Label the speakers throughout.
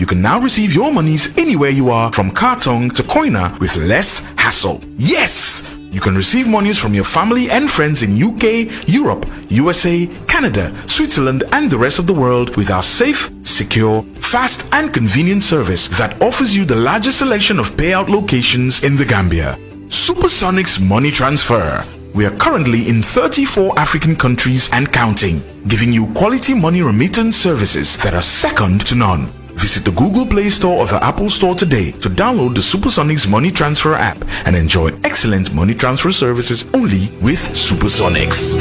Speaker 1: You can now receive your monies anywhere you are, from Kartong to Koina, with less hassle. Yes! You can receive monies from your family and friends in UK, Europe, USA, Canada, Switzerland, and the rest of the world with our safe, secure, fast, and convenient service that offers you the largest selection of payout locations in the Gambia. Supersonics Money Transfer. We are currently in 34 African countries and counting, giving you quality money remittance services that are second to none. Visit the Google Play Store or the Apple Store today to download the Supersonics Money Transfer app and enjoy excellent money transfer services only with Supersonics.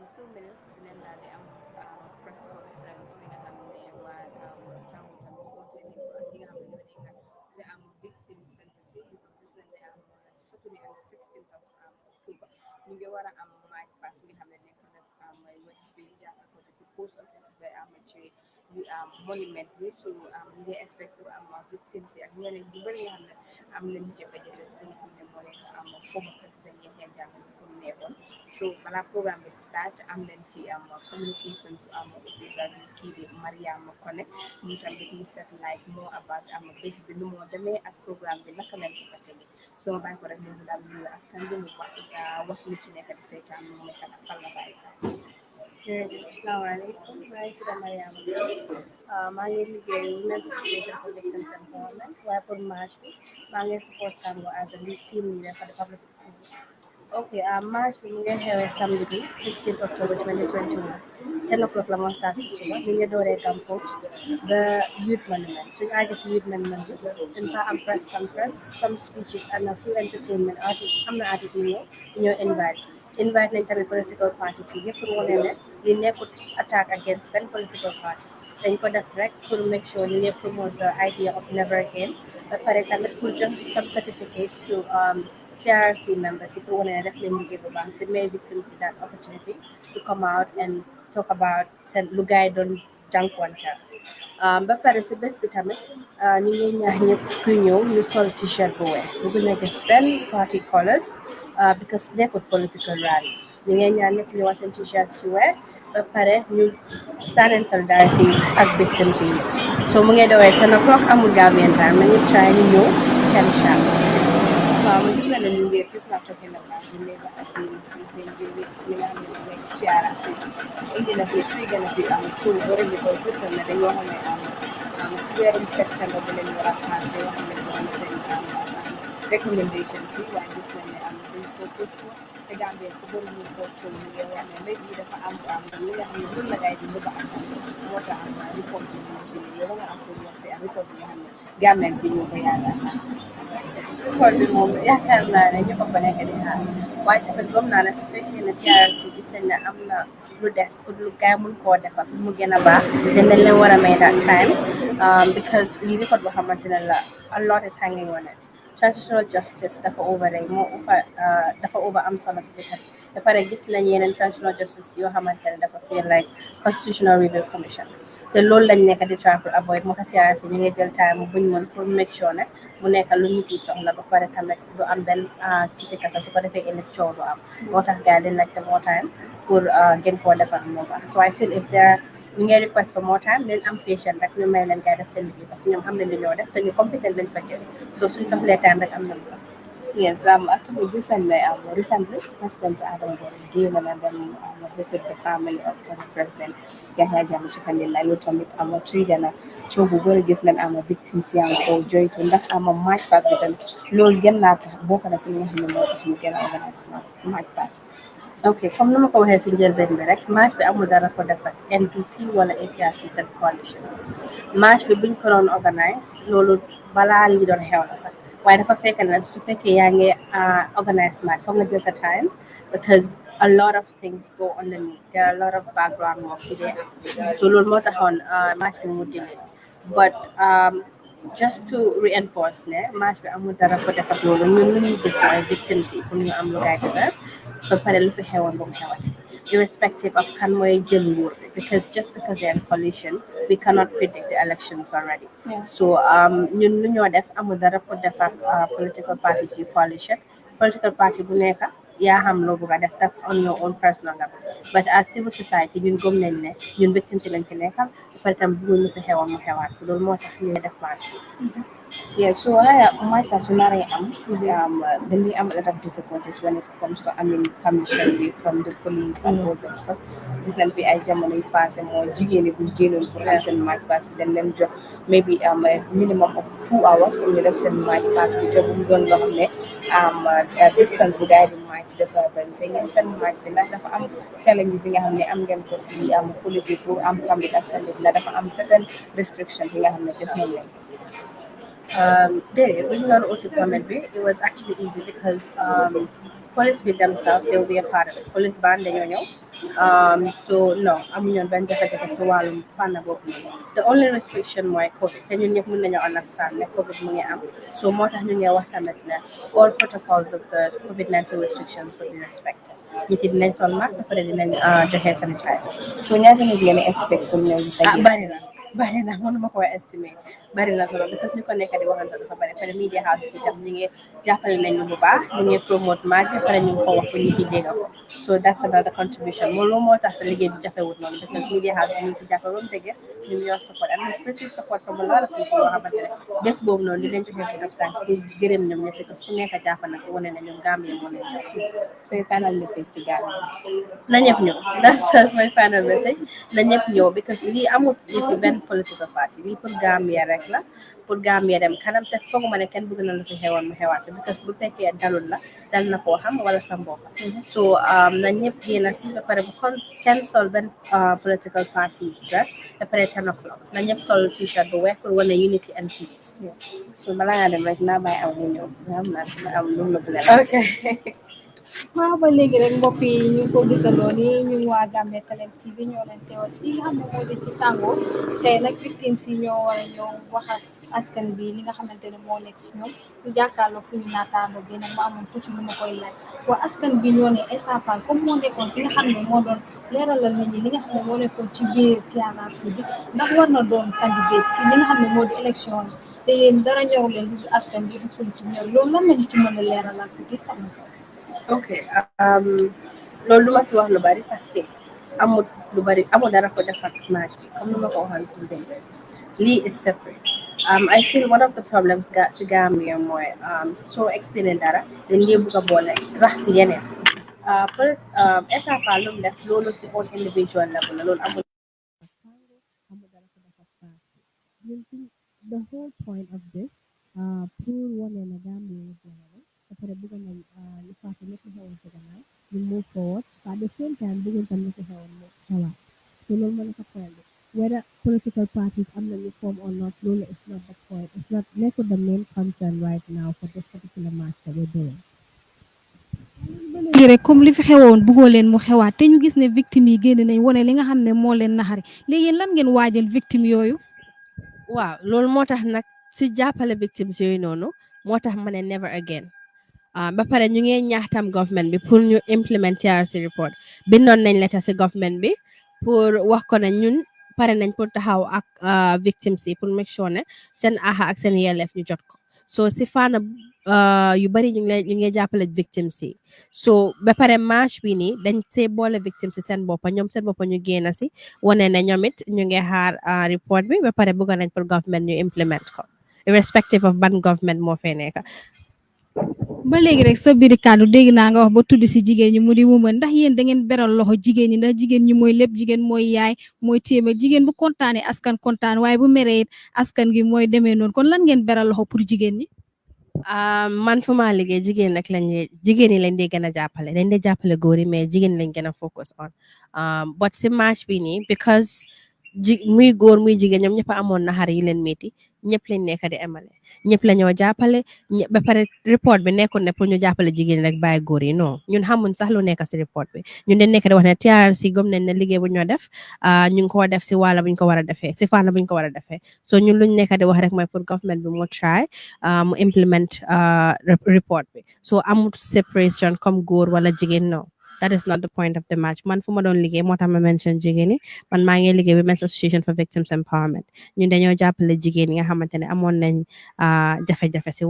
Speaker 2: In few minutes dinañ daal di am press conference bi nga xam ne waa Tango tamit oote nañ ko ak ñi nga xam ne ñoo nekk si am victim center si gis nañ ne am Saturday and 16th of October ñu ngi war a am march pass bi nga xam ne nekk na mooy Westfield jàppal ko ci post office bi am ci monument bi so ñu ngi expect am victim si ak ñeneen ñu bëri nga xam ne am nañ jafe-jafe si li nga xam ne moo nekk former président Yahya Jammeh ko nekkoon so balaa programme bi start am nañ fi communications officer bi kii di Mariama Kone mu tamit ñu set like more about bés bi nu moo demee ak programme bi naka lañ ko fa tege so ma bàyyi ko rek ñu daal nuyu askan bi ñu wax lu ci nekk di seetaan mu nekk ak fan la bàyyi asalaamaaleykum maa ngi tudd Mariama maa ngi liggéey Women's Association for Victims Empowerment waaye pour marche bi maa ngi support Tango as a lead team leader for the public security. Okay, march bi mu ngi xewee samedi bi 16 October 2021 10 o'clock la moo start si suba ñu ngi dooree Gampoch the youth monument suñu àggee si youth monument bi dañ fa am press conference some speeches and a few entertainment artists am na artistes yu ñëw invite nañ tamit political parties yi yëpp pour wane ne li nekkul attack against benn political party dañ ko def rek pour make sure ñu ngi promote the idea of never again ba pare tamit pour jox some certificates to TRC members if you want to definitely give a bank may victims that opportunity to come out and talk about lu gaay doon jànkuwanteel ba pare si bés bi tamit ñu ngi ñaax ñëpp ku ñëw ñu sol t-shirt bu weex bu nekk benn party colors because nekkul political rally ñu ngi ñaan ñëpp ñu wax seen t-shirt yu weex ba pare ñu stand in solidarity ak victims yi so mu ngi dooree 10 o'clock amul Gambian time nañu try ñu ñëw 10 sharp. So I'm looking at the new way people are talking about the labor agreement between the weeks we have like TRC. Indian of the tree gonna be two very little different than you have square in September when you are past they have recommendations see why this one they focus for the Gambia so go to go to maybe the the way that you look like I did what report you know I'm to say report Gambian see you École bi moom yaakaar naa ne ñëpp a ko nekk di xaar waaye tamit gëm naa ne su fekkee ne TRRC gis nañ ne am na lu des pour lu gaay mun koo defar pour mu gën a baax dañ leen war a may that time because lii record boo xamante ne la a lot is hanging on it transitional justice dafa over rey moo uppa dafa over am solo si dëkk bi ba pare gis nañ yeneen transitional justice yoo xamante ne dafa feel like constitutional review commission te loolu lañ nekk di try pour avoid moo tax TRRC ñu ngi jël time buñ mën pour make sure ne mu nekk lu nit yi soxla ba pare tamit du am benn kisi kasa su ko defee ëllëg coow du am moo tax gars yi dañ like more time pour gën koo defar moo baax so I feel if there ñu ngi request for more time leen am patient rek ñu may leen gars def seen liggéey parce que ñoom xam nañ li ñoo def te ñu compétent lañ fa jël so suñ soxlee time rek am nañ ko. Yes, actually, recently, President Adam gave visit the family of the President Yahya Jammeh ci Kandila loolu tamit trigger na coow bu bëri gis nañ victims yaa ngi ko joytu ndax match pass bi tamit loolu gën naa tax bokk na si li nga xam ne moo tax ñu gën a organise match pass bi. ok comme ni ma ko waxee si njëlbeen bi rek match bi amul dara ko def ak NPP wala APRC seen coalition match bi buñ ko doon organise loolu balaa li doon xew la sax waaye dafa fekk ne su fekkee yaa ngi organise match foog nga jël sa time because a lot of things go underneath there are a lot of background work bi dee am so loolu moo taxoon match bi mu delay but just to reinforce ne match bi amul dara ko def ak loolu ñun lu ñu gis mooy victims yi pour ñu am lu gaay defar ba pare lu fi xewoon bu mu xewati irrespective of kan mooy jël nguur bi because just because they're in coalition we cannot predict the elections already so ñun lu ñoo def amul dara pour def ak political parties yu coalition political party bu nekk yaa xam loo bëgg a def that's on your own personal level but as civil society ñun gëm nañ ne ñun victims yi lañ fi nekkal ba pare tam bëgguñ lu fi xewoon mu xewaat loolu moo tax ñu def marche yeah, so I my personality then they am a lot of difficulties when it comes to commission from the police and all that stuff. This nan be ay jamono yu passé mo jigéen bu génnoon pour am seen mic pass bi dañ leen jox maybe a minimum of 2 hours pour ñu def seen mic pass bi te bu ñu doon loo xam ne distance bu gaay di mic ci dafa bari seen mic bi ndax dafa am challenges yi nga xam ne am ngeen ko si police bi pour am public attendance la dafa am certain restriction yi nga xam ne def nañ leen when you to permit B, it was actually easy because police with themselves they'll be a part of it. Police band they know. So no, I'm not going to so fun about me. The only restriction why COVID, then you need to understand like COVID money am. So more than you what all protocols of the COVID-19 restrictions will be respected. You did next on mask for the hair sanitizer. So now you expect from bari na mënuma ko estimate bari na trop because ñu ko nekk di waxante dafa bari pare media house si tam ñu ngi jàppale nañ ñu bu baax ñu ngi promote match bi pare ñu ngi ko wax ko nit yi dégg ko so that's another contribution moom loolu moo tax sa liggéey bi jafewut noonu because media house ñu ngi si jàppale ba mu dëgg ñu ngi yor support and we receive support from a lot of people yoo xamante ne bés boobu noonu di leen joxe bit of thanks pour gërëm ñoom ñëpp parce que ku nekk jàpp na ci wane na ñoom Gambia moo leen so your final message to Gambia na ñëpp ñëw that's my final message na ñëpp ñëw because lii amul lii fi benn political party lii pour Gambia rek la pour Gambia dem kanam te fooguma ne kenn bëgg na lu fi xewoon mu xewaat because bu fekkee dalul la dal na koo xam wala sa mbokk so na ñëpp génn si ba pare bu kon kenn sol benn political party dress ba pare 10 o'clock na ñëpp sol t-shirt bu weex pour wane unity and peace so bala ngaa dem rek naa bàyyi aw mu ñëw am naa am lu mu la ok
Speaker 3: waaw ba léegi rek mbokk yi ñu ko gisandoo ni ñu waa Gambian Talents TV ñoo leen teewal fii nga xam ne moo di ci Tango tey nag victimes yi ñoo war a ñëw wax ak askan bi li nga xamante ne moo nekk ci ñoom ñu jàkkaarloog suñu naataango bi nag ma amoon tuuti lu ma koy laaj waa askan bi ñoo ne Essa Faal comme moo nekkoon ki nga xam ne moo doon leeralal nit ñi li nga xam ne moo nekkoon ci biir TRRC bi ndax war na doon candidate ci li nga xam ne moo di élection te yéen dara ñëw leen du askan bi du politique ñor loolu lan lañu ci mën a leeralal tuuti sax na
Speaker 2: ok loolu lu ma si wax lu bari parce que amut lu bari amul dara ko def ak match bi comme ni ma ko waxoon si njëlbeen lii is separate. I feel one of the problems si Gambia mooy soo explain dara dañ dee bugg a boole rax si yeneen peut Essa Faal lu mu def loolu si on individual level la loolu amul.
Speaker 3: You think the whole point of this, pour wane na Gambia is general, kapare bukan na lipasa na kahawan sa ganay, you move forward, but at the same time, bukan tam na kahawan mo kawa. So, lolo mo nakapwede. Whether political parties am na form or not, lolo is not the point. It's not neko the main concern right now for this particular match that we're doing. léegi rek comme li fi xewoon bëggoo leen mu xewaat te ñu gis ne victime yi génn nañ wane li nga xam ne moo leen naxari léegi yéen lan ngeen waajal victime yooyu.
Speaker 4: waaw loolu moo tax nag si jàppale victimes yooyu noonu moo tax ma ne never again. Ba pare ñu ngi ñaaxtam government bi pour ñu implement TRC report bindoon nañ letter si government bi pour wax ko ne ñun pare nañ pour taxaw ak victimes yi pour make sure ne seen aha ak seen yelleef ñu jot ko so si faana yu bari ñu ngi jàppale victimes yi so ba pare marche bi nii dañ see boole victimes si seen boppa ñoom seen boppa ñu génn si wane ne ñoom it ñu ngi xaar report bi ba pare bëgg nañ pour government ñu implement ko irrespective of ban government moo fee nekk.
Speaker 3: ba léegi rek sa biir kàddu dégg naa nga wax ba tudd si jigéen ñi mu di woman ndax yéen da ngeen beral loxo jigéen ñi ndax jigéen ñi mooy lépp jigéen mooy yaay mooy téeméer jigéen bu kontaanee askan kontaan waaye bu meree askan gi mooy demee noonu kon lan ngeen beral loxo pour jigéen ñi.
Speaker 4: man fu maa liggéey jigéen nag jigéen ñi lañ dee gën a jàppale dañ dee jàppale góor yi mais jigéen lañ gën a focus on but si match bi nii because muy góor muy jigéen ñoom ñëpp a amoon naxar yi leen métti ñëpp lañ nekk di emale ñëpp la ñoo jàppale ba pare report bi nekkul ne pour ñu jàppale jigéen rek bàyyi góor yi non ñun xamuñ sax lu nekk si report bi ñun dañ nekk di wax ne TRC gëm nañ ne liggéey bu ñoo def ñu ngi ko def si wàlla buñ ko war a defee si fànn buñ ko war a defee so ñun luñ nekk di wax rek mooy pour government bi mu try mu implement report bi so amut separation comme góor wala jigéen non that is not the point of the match man fu ma doon liggéey moo tax ma mention jigéen ñi man maa ngi liggéey Women's Association for Victims Empowerment ñun dañoo jàppale jigéen ñi nga xamante ne amoon nañ jafe-jafe si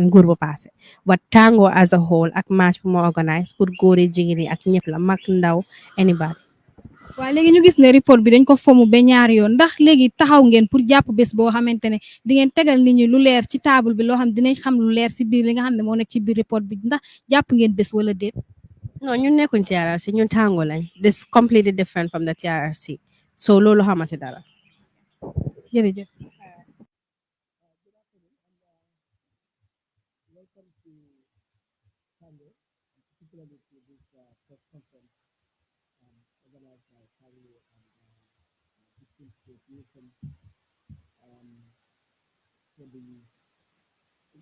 Speaker 4: nguur bu passé but Tango as a whole ak match bu ma organise pour góor yi jigéen yi ak ñëpp la mag ndaw anybody.
Speaker 3: waaw léegi ñu gis ne report bi dañ ko fomu ba ñaari yoon ndax léegi taxaw ngeen pour jàpp bés boo xamante ne di ngeen tegal nit ñi lu leer ci table bi loo xam dinañ xam lu leer si biir li nga xam ne moo nekk ci biir report bi ndax jàpp ngeen bés wala déet.
Speaker 4: non ñun nekkuñ TRRC ñun Tango lañ this completely different from the TRRC so loolu xama si dara.
Speaker 3: jërëjëf.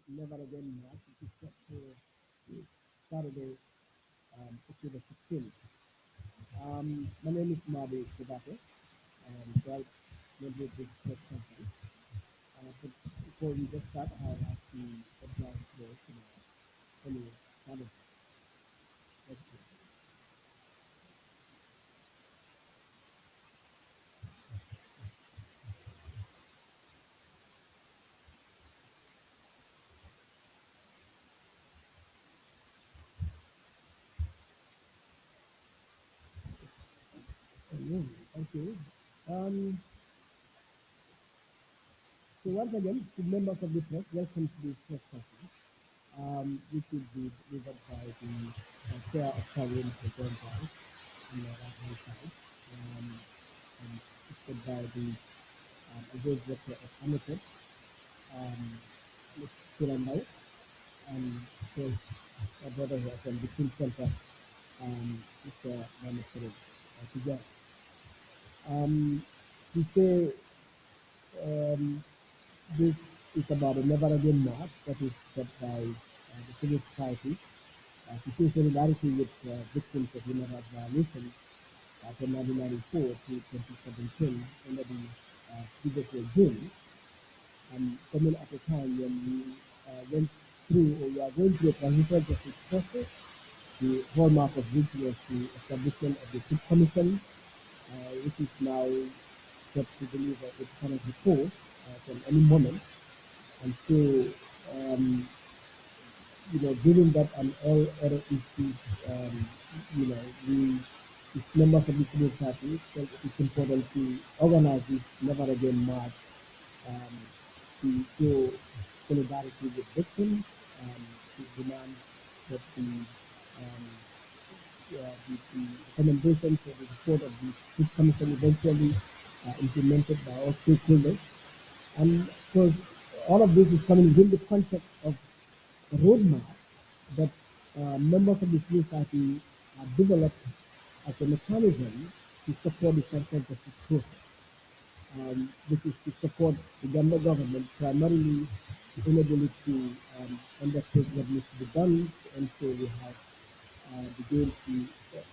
Speaker 5: Never again match, which is set for Saturday, October 16th. My name is Mabi Sabate, well, member of this press conference. But before we get started, I'll ask the advance for any comments. Okay. So once again, to members of the press, welcome to this press conference, which will be delivered by the chair of Parliament, the John Brown, on the right-hand side, and assisted by the executive of Amateur, Mr. Surandai, and his brother here from the King Center, Mr. Ramaswamy Tijar. To say this is about a never again march that is set by the civil society to show solidarity with victims of human rights violations from 1994 to 2017 under the previous regime, coming at a time when we went through or we are going through a transitional justice process. The hallmark of which was the establishment of the Truth Commission, which is now set to deliver its current report from any moment. And so, given that an all other issues, we its members of the civil society felt it's important to organize this Never Again March um, to show solidarity with victims, to demand that um, the recommendations or the report of the Truth Commission eventually implemented by all stakeholders. And so all of this is coming within the context of a roadmap that members of the civil society developed as a mechanism to support the social justice process. This is to support the Uganda government primarily to enable it to undertake what needs to be done to ensure we have the goal to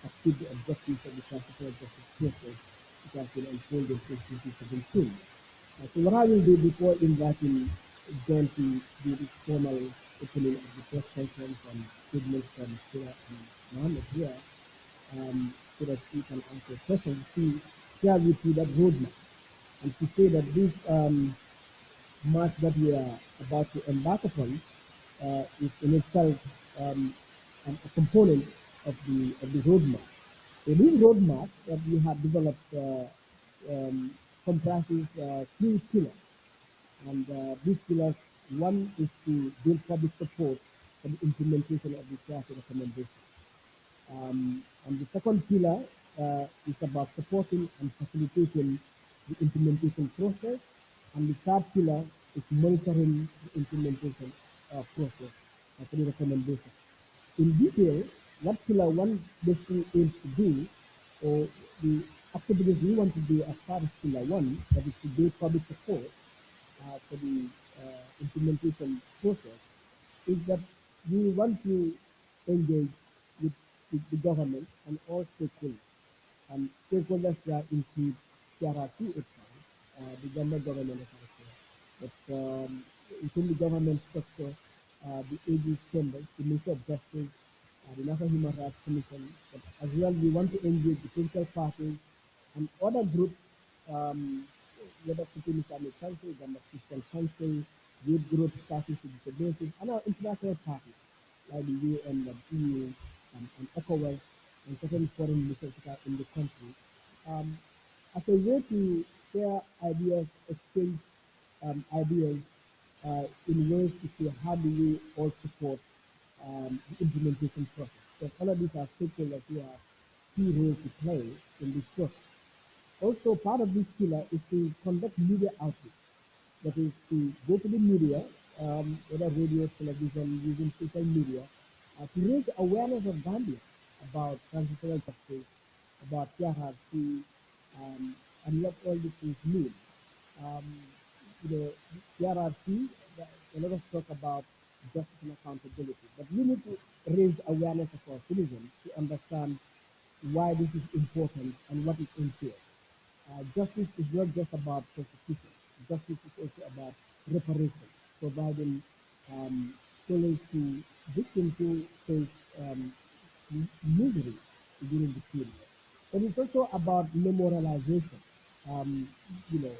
Speaker 5: achieve the objectives of the transitional justice process which has been unfolding since 2017. So what I will do before inviting John to do this formal opening of the press conference and statements from Sira and Mohammed here, so that we can answer questions, to share with you that roadmap and to say that this march that we are about to embark upon is in itself a component of the roadmap. So this roadmap that we have developed comprises three pillars, and these pillars, one is to build public support for the implementation of the strategy recommendations. And the second pillar is about supporting and facilitating the implementation process. And the third pillar is monitoring the implementation process for the recommendation. In detail, what pillar one basically aims to do, or the activities we want to do as part of pillar one, that is to build public support for the implementation process, is that we want to engage with the government and all stakeholders. And stakeholders that include CRRC itself, the government as well, but within the government structure, the AG chambers, the Minister of Justice, the National Human Rights Commission, but as well we want to engage the political parties and other groups, um, whether Supreme Islamic Council, Uganda Christian Council, youth groups, parties to disabilities, and our international parties like the UN, the EU, and ECOWAS, and certain foreign missions that are in the country, um, as a way to share ideas, exchange ideas in ways to see how do we all support the implementation process. Because all of these are stakeholders who have key roles to play in this process. Also, part of this pillar is to conduct media outreach. That is to go to the media, whether radio, television, using social media, to raise awareness of Gambia about transitional justice, about TRRC, and what all these things mean. Um, TRRC, a lot of talk about justice and accountability, but we need to raise awareness of our citizens to understand why this is important and what it entails. Justice is not just about prosecution. Justice is also about reparation, providing solace to victims who face misery during the period. But it's also about memorialization. Um, you know,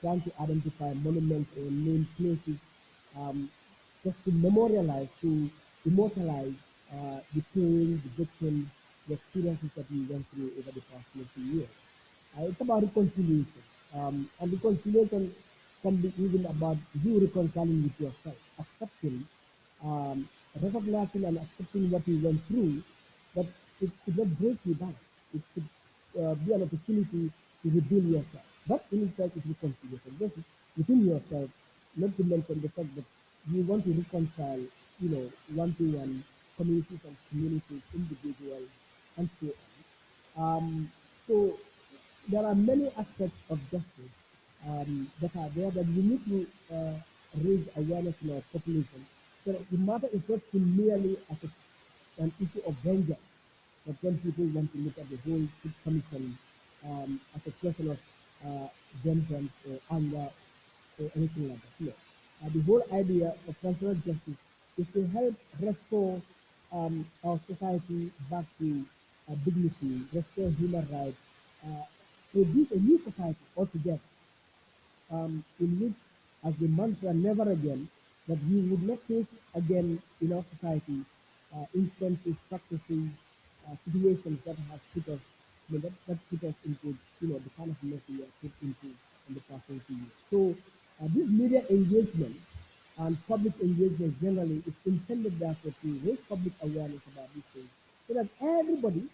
Speaker 5: trying to identify monuments or name places, um, just to memorialize, to immortalize the pain, the victims, the experiences that we went through over the past 20 years. It's about reconciliation. And reconciliation can be even about you reconciling with yourself, accepting, um, recognizing and accepting what you went through, but it should not break you down. It should be an opportunity to rebuild yourself. That in itself is reconciliation. Just within yourself, not to mention the fact that you want to reconcile, one-to-one, communities and communities, individuals, and so on. So there are many aspects of justice that are there that we need to raise awareness in our population. So the matter is not to merely as an issue of vengeance, but when people want to look at the whole commission as a question of vengeance or anger or anything like that. No. The whole idea of transitional justice is to help restore our society back to dignity, restore human rights, uh, produce a new society altogether, in which, as the mantra never again, that we would not face again in our society instances, practices, situations that have put us I mean, that put us into, the kind of mess we are put into in the past 20 years. So this media engagement and public engagement generally is intended therefore to raise public awareness about these things so that everybody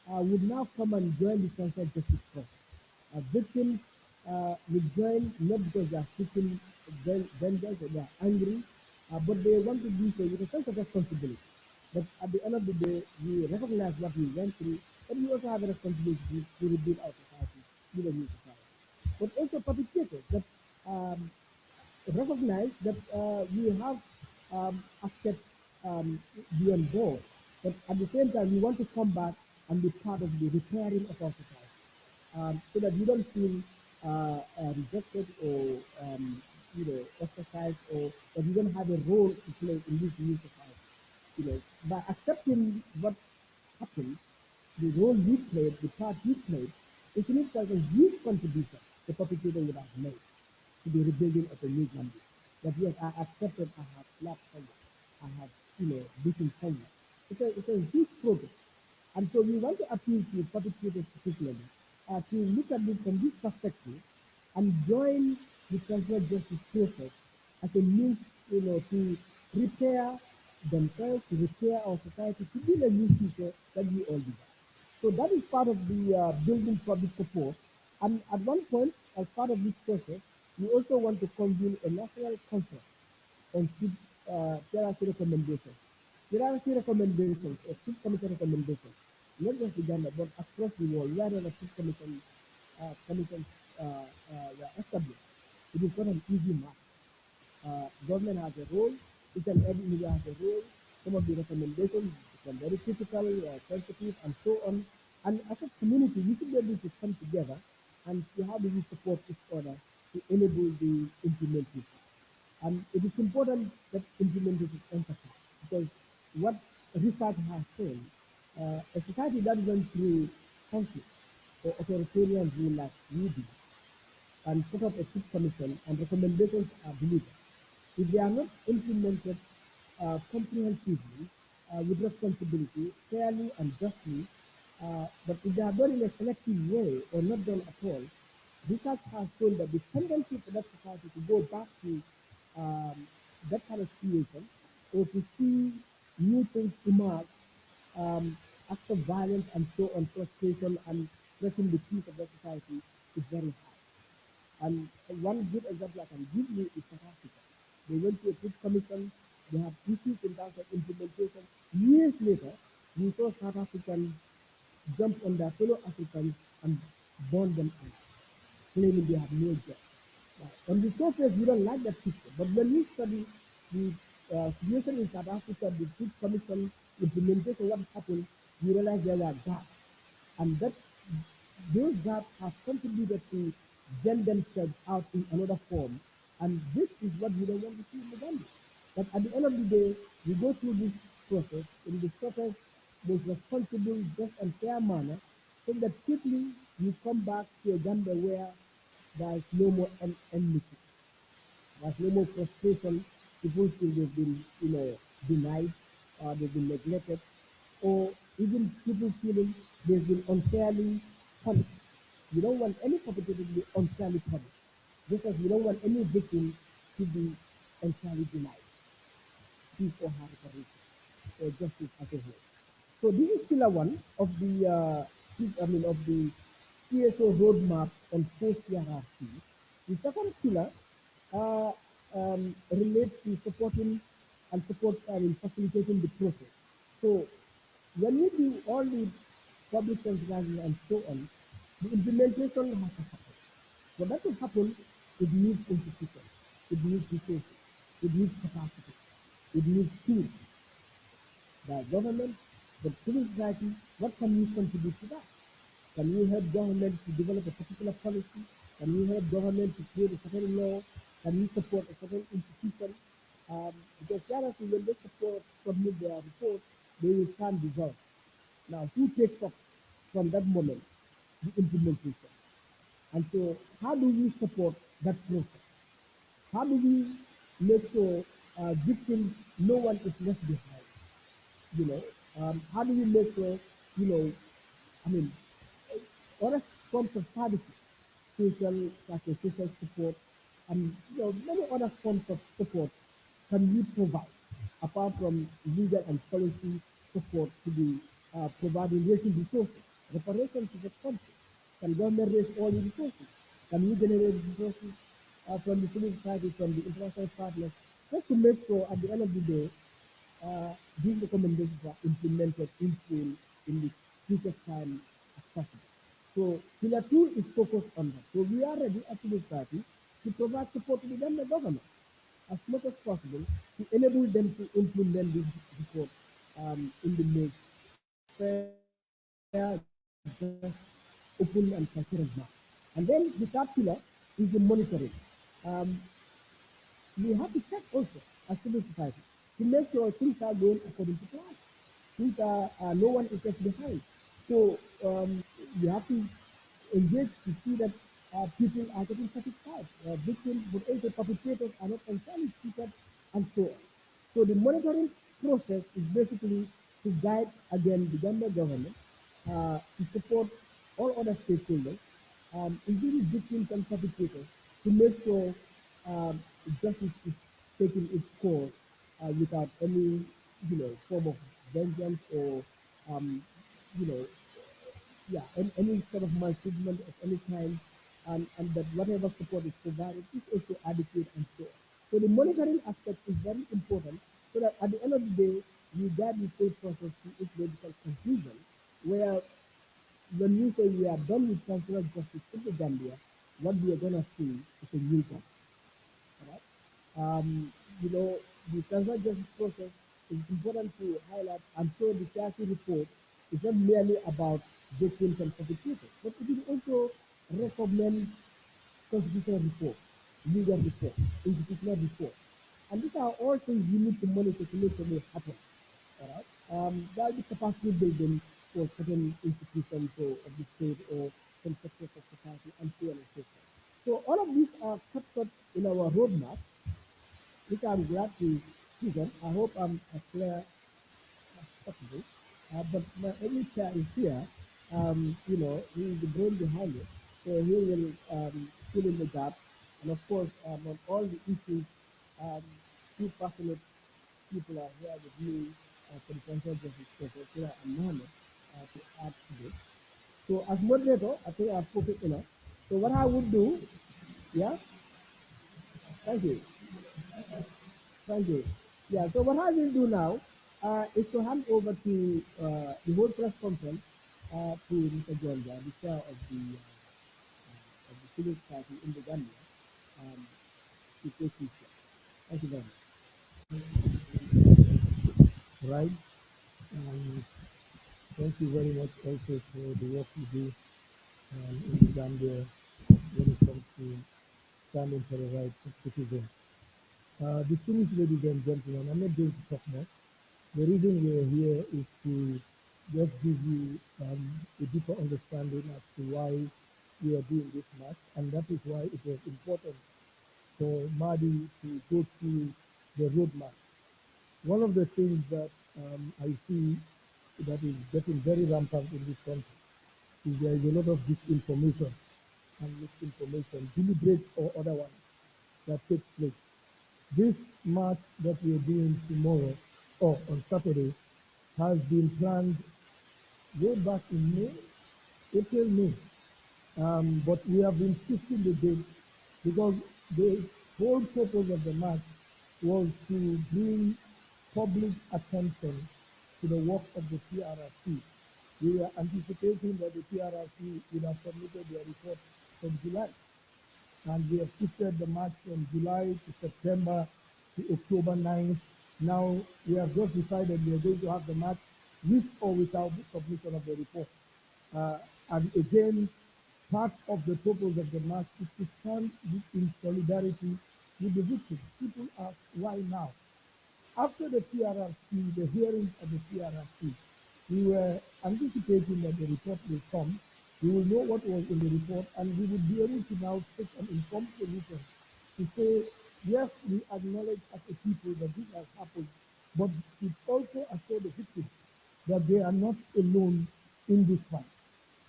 Speaker 5: would now come and join the social justice process. Victims will join not because they are seeking vengeance or they are angry, but they want to do so with a sense of responsibility. But at the end of the day, we recognize what we went through, but we also have a responsibility to rebuild our society, build a new society. But also perpetrators that um, recognize that we have acted beyond board, but at the same time we want to come back and be part of the repairing of our society, so that you don't feel rejected or ostracized, or that you don't have a role to play in this new society. By accepting what happened, the role you played, the part you played, it means like a huge contribution the perpetrator would have made to the rebuilding of a new Gambia. That yes, I accepted, I have slapped someone, I have, beaten someone. It's a huge progress. And so we want to appeal to perpetrators particularly to look at this from this perspective and join the transitional justice process as a means, to repair themselves, to repair our society, to build a new future that we all desire. So that is part of the building public support. And at one point, as part of this process, we also want to convene a national conference on TRC recommendations. TRC recommendations, or Six Commission recommendations, not just Uganda, but across the world, where the Six commissions were established. It is not an easy matter. Government has a role, each and every media has a role. Some of the recommendations become very critical, sensitive, and so on. And as a community, we should be able to come together and see how do we support each other to enable the implementation. And it is important that implementation is emphasized because what research has shown, a society that went through conflict or authoritarian rule like we do and set up a six commission and recommendations are delivered. If they are not implemented comprehensively, with responsibility, fairly and justly, but if they are done in a selective way or not done at all, research has shown that the tendency for that society to go back to um, that kind of situation or to see new things emerge, acts of violence and so on, frustration and threatening the peace of the society is very high. And one good example I can give you is South Africa. They went to a peace commission, they have issues in terms of implementation. Years later, we saw South Africans jump on their fellow Africans and burn them out, claiming they have no job. On the surface, we don't like that picture, but when we study the situation in South Africa, the Peace Commission implementation, what happened, we realize there were gaps, and that those gaps have contributed to them themselves out in another form, and this is what we don't want to see in the Gambia. But at the end of the day, we go through this process in the shortest, most responsible, just and fair manner, so that quickly we come back to a Gambia where there is no more enmity. There's no more frustration. People feel they've been, denied, they've been neglected, or even people feeling they've been unfairly punished. We don't want any perpetrator to be unfairly punished, just as we don't want any victim to be unfairly denied peace or her reparation or justice as a whole. So this is pillar one of the of the CSO roadmap on post hierarchy. The second pillar uh, relates to supporting and facilitating the process. So when you do all the public sensitizing and so on, the implementation has to happen. For that to happen, it needs institutions, it needs resources, it needs capacity, it needs tools by government, but civil society, what can you contribute to that? Can you help government to develop a particular policy? Can you help government to create a certain law? Can you support a certain institution? Because seriously, when they submit their report, they will find results. Now, who takes up from that moment the implementation? And so, how do we support that process? How do we make sure victims, no one is left behind? You know, how do we make sure, you know, I mean, other forms of services, social, such as social support, and many other forms of support can we provide apart from legal and policy support to be providing raising resources, reparations to the country. Can government raise all the resources? Can we generate resources from the civil society, from the international partners, just to make sure at the end of the day these recommendations are implemented in full in the quickest time as possible. So Pillar 2 is focused on that. So we are ready at the party to provide support to the government as much as possible to enable them to implement this report in the most fair, just, open and transparent manner. And then the third pillar is the monitoring. Um, we have to check also as civil society to make sure things are going according to plan. Things are no one is left behind. So you have to engage to see that people are getting satisfied. Victims, but also perpetrators are not entirely treated and so on. So the monitoring process is basically to guide again the government to support all other stakeholders, including victims and perpetrators, to make sure justice is taking its course without any, form of vengeance or, you know, yeah, any sort of maltreatment of any kind, and that whatever support is provided is also adequate and so on. So the monitoring aspect is very important so that at the end of the day, you guide the state process to its logical conclusion, where when we say we are done with transitional justice in the Gambia, what we are going to see is a new one. Right? You know, the transitional justice process is important to highlight. I'm sure the CACI report is not merely about victims and perpetrators, but it will also recommend constitutional reform, legal reform, institutional reform. And these are all things you need to monitor to make sure they happen. All right? That is capacity building for certain institutions or of the state or some sectors of society and so on and so forth. So all of these are captured in our roadmap, which I'm glad to present. I hope I'm as clear as possible. But my editor is here. He is the brain behind it. So he will fill in the gap. And of course, on all the issues, um, two passionate people are here with me for the consent justice process, here and Mohammed, to add to this. So as moderator, I think I've spoken enough. So what I would do, yeah, thank you. Thank you. Yeah, so what I will do now is to hand over to the whole press conference to Mr. Jonja, the chair of the civil society in the Gambia, um, to take his chair. Thank you very much.
Speaker 6: Right. Um, Thank you very much also for the work you do in the Gambia when it comes to standing for the rights of citizens. Distinguished ladies and gentlemen, I'm not going to talk much. The reason we're here is to just give you a deeper understanding as to why we are doing this match, and that is why it was important for Madi to go through the roadmap. One of the things that I see that is getting very rampant in this country is there is a lot of disinformation and misinformation, deliberate or otherwise, that takes place. This march that we are doing tomorrow or on Saturday has been planned way back in May, April, May. But we have been shifting the date because the whole purpose of the march was to bring public attention to the work of the PRRC. We were anticipating that the PRRC would have submitted their report from July, and we have shifted the march from July to September to October 9th. Now we have just decided we are going to have the march with or without the submission of the report. Uh, and again, part of the purpose of the march is to stand in solidarity with the victims. People ask, why now? After the PRRC, the hearings of the PRRC, we were anticipating that the report will come. We will know what was in the report, and we would be able to now take an informed position to say, yes, we acknowledge as a people that this has happened, but it also assure the victims that they are not alone in this fight.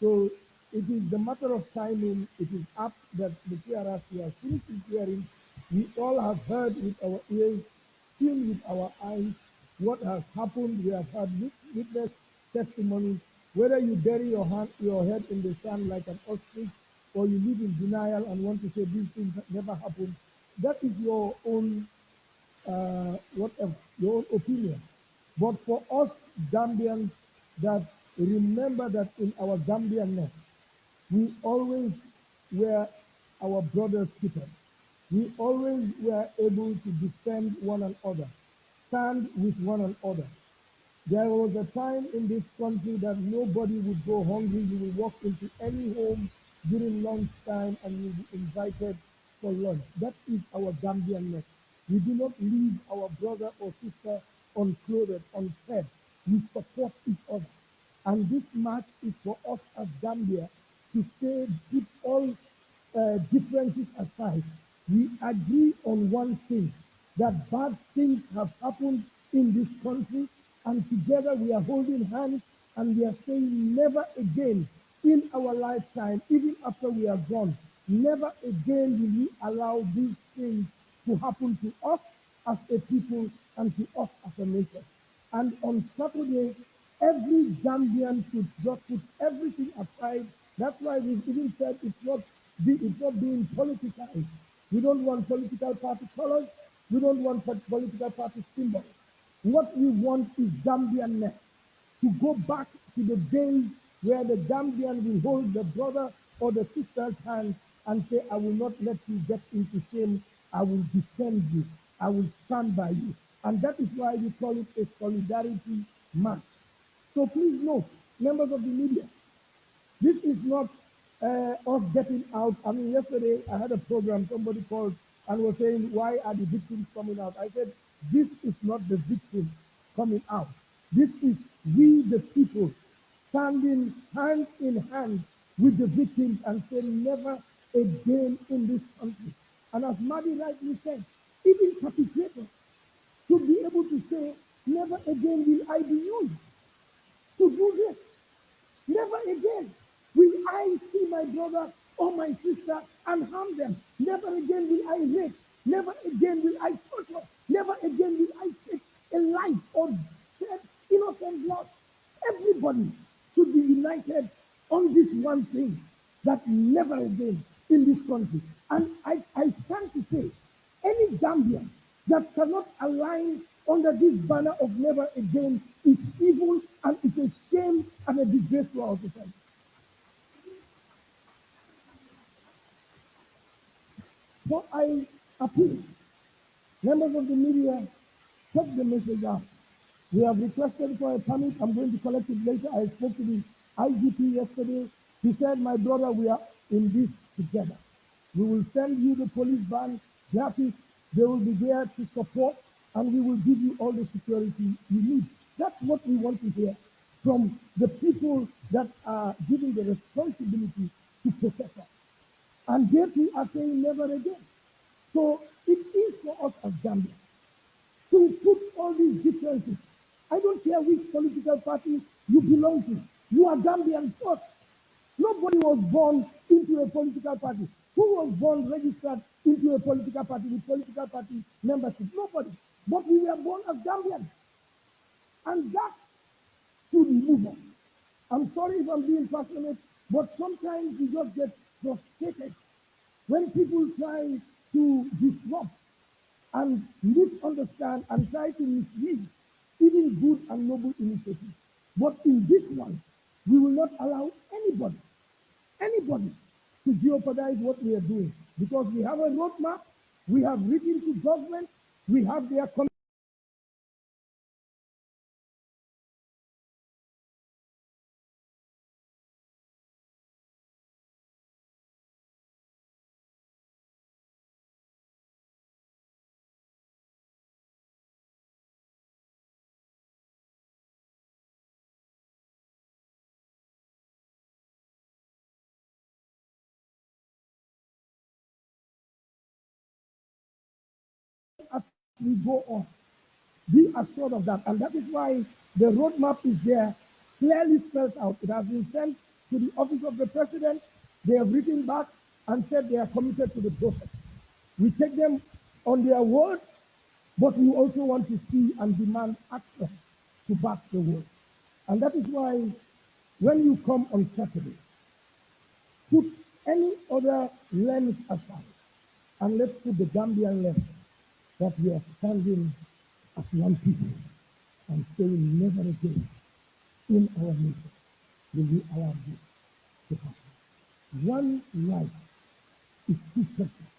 Speaker 6: So it is the matter of timing. It is up that the TRRC has finished its hearings. We all have heard with our ears, seen with our eyes what has happened. We have had witness testimonies. Whether you bury your head in the sand like an ostrich, or you live in denial and want to say these things never happened, that is your own whatever, your own opinion. But for us Gambians that remember that in our Gambianness, we always were our brother's keepers. We always were able to defend one another, stand with one another. There was a time in this country that nobody would go hungry. You will walk into any home during lunchtime and you'll be invited for lunch. That is our Gambianness. We do not leave our brother or sister unclothed, unfed. We support each other. And this march is for us as Gambia to say, put all differences aside. We agree on one thing, that bad things have happened in this country, and together we are holding hands and we are saying never again in our lifetime, even after we are gone, never again will we allow these things to happen to us as a people and to us as a nation. And on Saturday, every Gambian should just put everything aside. That's why we've even said it's not being politicized. We don't want political party colors. We don't want political party symbols. What we want is Gambianness, to go back to the days where the Gambian will hold the brother or the sister's hand and say, I will not let you get into shame. I will defend you. I will stand by you. And that is why we call it a solidarity march. So please note, members of the media, this is not us getting out. I mean, yesterday I had a program, somebody called and was saying, why are the victims coming out? I said, this is not the victims coming out. This is we, the people, standing hand in hand with the victims and saying, never again in this country. And as Maddie rightly said, even perpetrators should be able to say, never again will I be used to do this. Never again will I see my brother or my sister and harm them. Never again will I rape. Never again will I torture. Never again will I take a life or shed innocent blood. Everybody should be united on this one thing, that never again in this country. And I stand to say, any Gambian that cannot align under this banner of never again is evil and is a shame and a disgrace to our society. So I appeal, members of the media, check the message out. We have requested for a permit. I'm going to collect it later. I spoke to the IGP yesterday. He said, my brother, we are in this together. We will send you the police van, graphics. They will be there to support, and we will give you all the security you need. That's what we want to hear from the people that are given the responsibility to protect us. And they too are saying never again. So it is for us as Gambians to put all these differences. I don't care which political party you belong to. You are Gambian first. Nobody was born into a political party. Who was born registered into a political party with political party membership? Nobody. But we were born as Gambians. And that should move us. I'm sorry if I'm being passionate, but sometimes you just get frustrated when people try to disrupt and misunderstand and try to mislead even good and noble initiatives. But in this one, we will not allow anybody to jeopardize what we are doing, because we have a roadmap, we have written to government, we have their as we go on. Be assured of that. And that is why the roadmap is there, clearly spelled out. It has been sent to the office of the president. They have written back and said they are committed to the process. We take them on their word, but we also want to see and demand action to back the word. And that is why when you come on Saturday, put any other lens aside and let's put the Gambian lens that we are standing as one people and saying never again in our nation will we allow this to happen. One life is too precious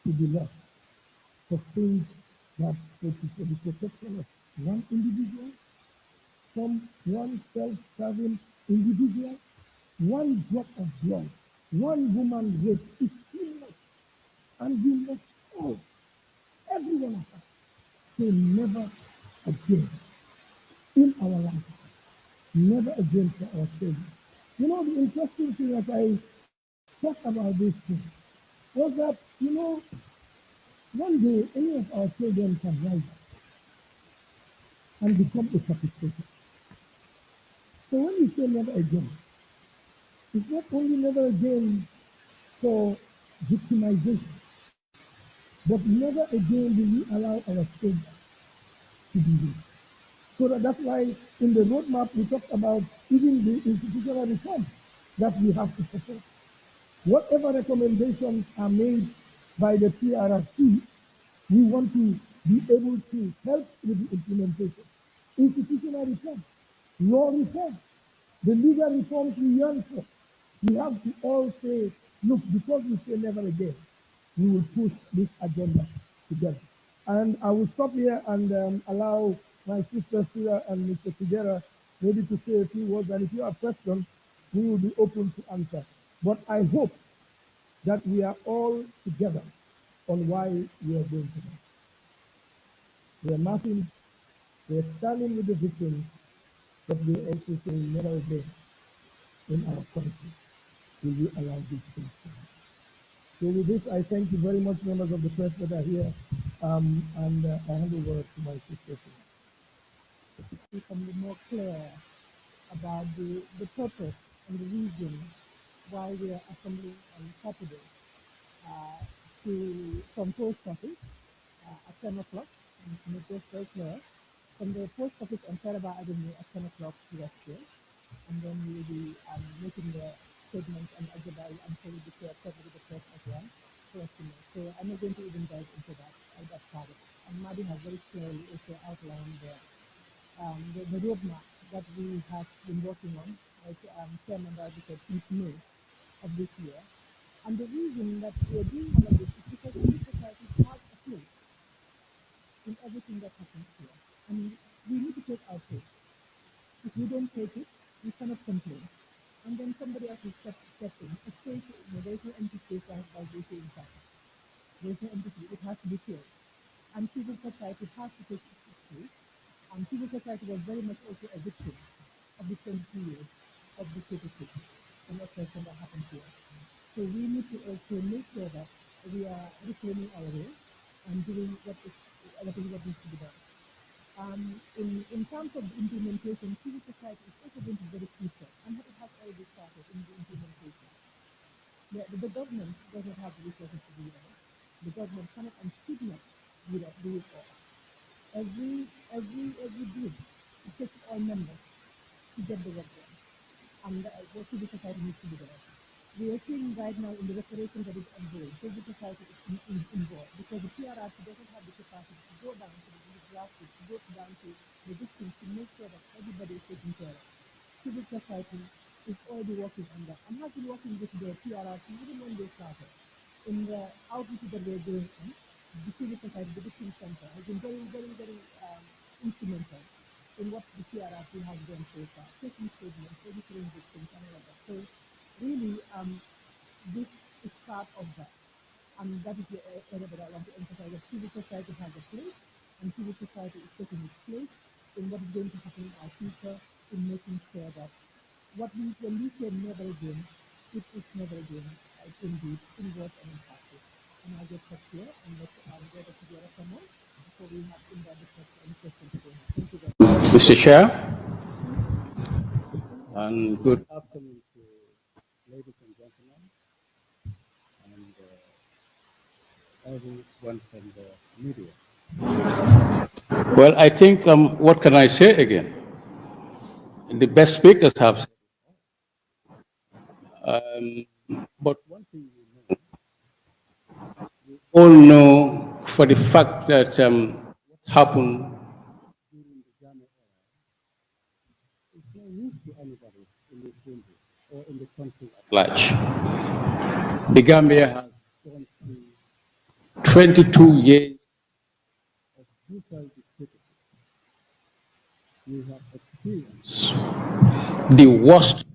Speaker 6: to be lost for things that for the protection of one individual, one self-serving individual, one drop of blood, one woman rape is too much. And we must all, every one of us, say never again in our life, never again for our children. You know, the interesting thing as I talk about this thing was that, one day any of our children can rise up and become a perpetrator. So when we say never again, it's not only never again for victimization, but never again will we allow our children to be used. So that's why in the roadmap we talked about even the institutional reforms that we have to support. Whatever recommendations are made by the PRRC, we want to be able to help with the implementation. Institutional reform, law reform, the legal reforms we yearn for. We have to all say, look, because we say never again, we will push this agenda together. And I will stop here and allow my sister Sira and Mr. Figuera maybe to say a few words. And if you have questions, we will be open to answer. But I hope that we are all together on why we are doing today. We are nothing, we are standing with the victims, but we are also saying never again in our country will we allow these things to happen. So with this, I thank you very much, members of the press that are here, and I hand over to my sister.
Speaker 7: Become more clear about the purpose and the reason why we are assembling on Saturday from post office at 10 o'clock, and to make this very clear, from the post office on Saraba Avenue at 10 o'clock to Westfield, and then we will be making the statements and agenda. I'm sure we'll be covered with the press as well for us to know. So I'm not going to even dive into that part of it. And Madi has very clearly also outlined the roadmap that we have been working on, like Chairman Ravi said, since May of this year. And the reason that we are doing all of this is because civil society has a place in everything that happens here. And we need to take our place. If we don't take it, we cannot complain. And then somebody else will step in. A space, there's no empty space by JC inside. There's no empty space. It has to be filled. And civil society has to take its place. And civil society was very much also a victim of the 22 years of the dictatorship and oppression that happened here. So we need to also make sure that we are reclaiming our role and doing what needs to be done. In terms of implementation, civil society is also going to be very crucial, and it has already started in the implementation. The government doesn't have the resources to do that. The government cannot and should not do it all. Every group, it takes all members to get the work done, and what civil society needs to be done. We are seeing right now in the restoration that is ongoing, civil society is involved because the PRRC doesn't have the capacity to go down to the grassroots, to go down to the victims to make sure that everybody is taken care of. Civil society is already working on that and has been working with the PRRC even when they started. In the outreach that we're doing on, the civil society, the victim center, has been very, very, very instrumental in what the PRRC has done so far, taking statements, registering victims, and all of that. So really, this is part of that. And that is the area that I want to emphasize, that civil society has a place, and civil society is taking its place in what is going to happen in our future, in making sure that when we say never again, it is never again, indeed, in words and in practice. And I'll get back here and let get us together some more before we have in the questions again. Thank you very much.
Speaker 8: Mr. Chair, and good afternoon to
Speaker 5: everyone from the media.
Speaker 6: Well, I think, what can I say again? The best speakers have said, but one thing we all know for the fact that what happened during the Ghana era is no news to anybody in this country or in the country at large. The Gambia has gone through 22 years of brutal dictatorship. We have experienced the worst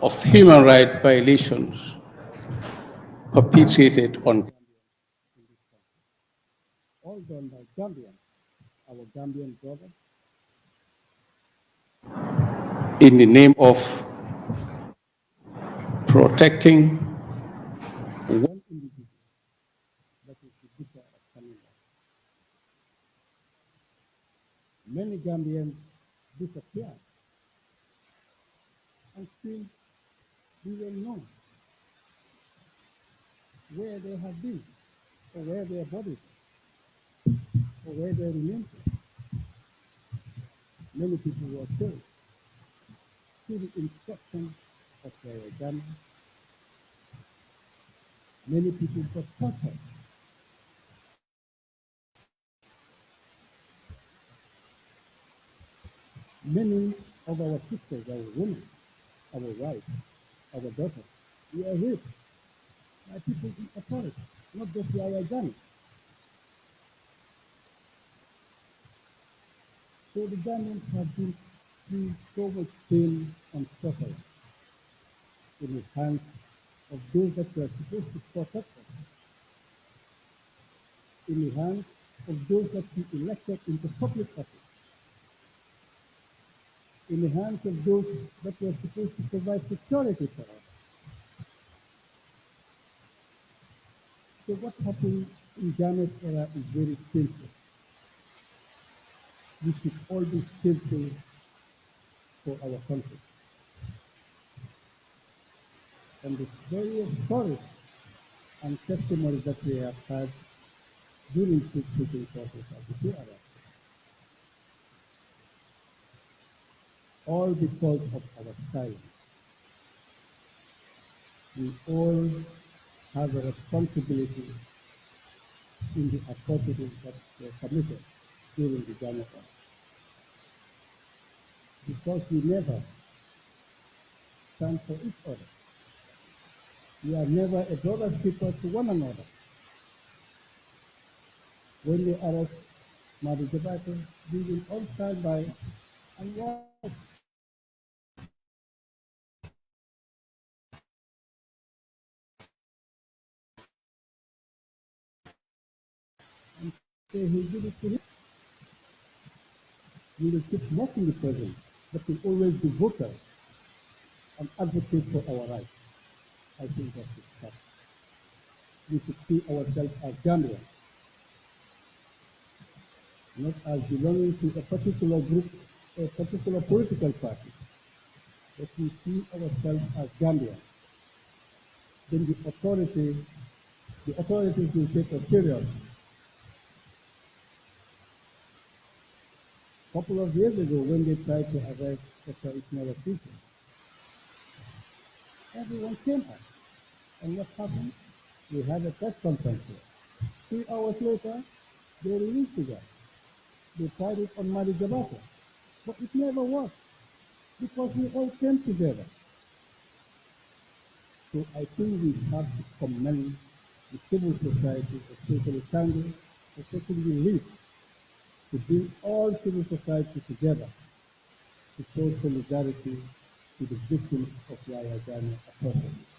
Speaker 6: of human rights violations perpetrated on Gambians in this country, all done by Gambians, our Gambian brothers, in the name of protecting one individual, that is the Bishop of Canada. Many Gambians disappeared and still we will know where they have been, or where their bodies, or where they remain. Many people were killed through the instruction of their Ghana. Many people were tortured. Many of our sisters, our women, our wives, our daughters, we are raped by people in authority, not just the Ghana. So the Ghanaians have been through so much pain and suffering in the hands of those that were supposed to protect us, in the hands of those that we elected into public office, in the hands of those that were supposed to provide security for us. So what happened in Ghana's era is very simple. We should all be thankful for our country. And the various stories and testimonies that we have had during the speaking process of the two era, all because of our silence. We all have a responsibility in the atrocities that were committed during the Ghana era. Because we never stand for each other. We are never a brother's keeper to one another. When they arrest Madu Jabate, we will all stand by and watch. And say he did it to him. We will keep mocking the president, but we always be vocal and advocate for our rights. I think that's it. We should see ourselves as Gambians, not as belonging to a particular group, a particular political party, but we see ourselves as Gambians. Then the authorities will take us serious. A couple of years ago, when they tried to arrest Dr. Ismail Afisi, everyone came out. And what happened? We had a press conference here. 3 hours later, they released the guy. They tried it on Mali Jabata. But it never worked because we all came together. So I think we have to commend the civil society, especially Tango, especially the lead, to bring all civil society together to show solidarity to the victims of Yahya Jammeh atrocities.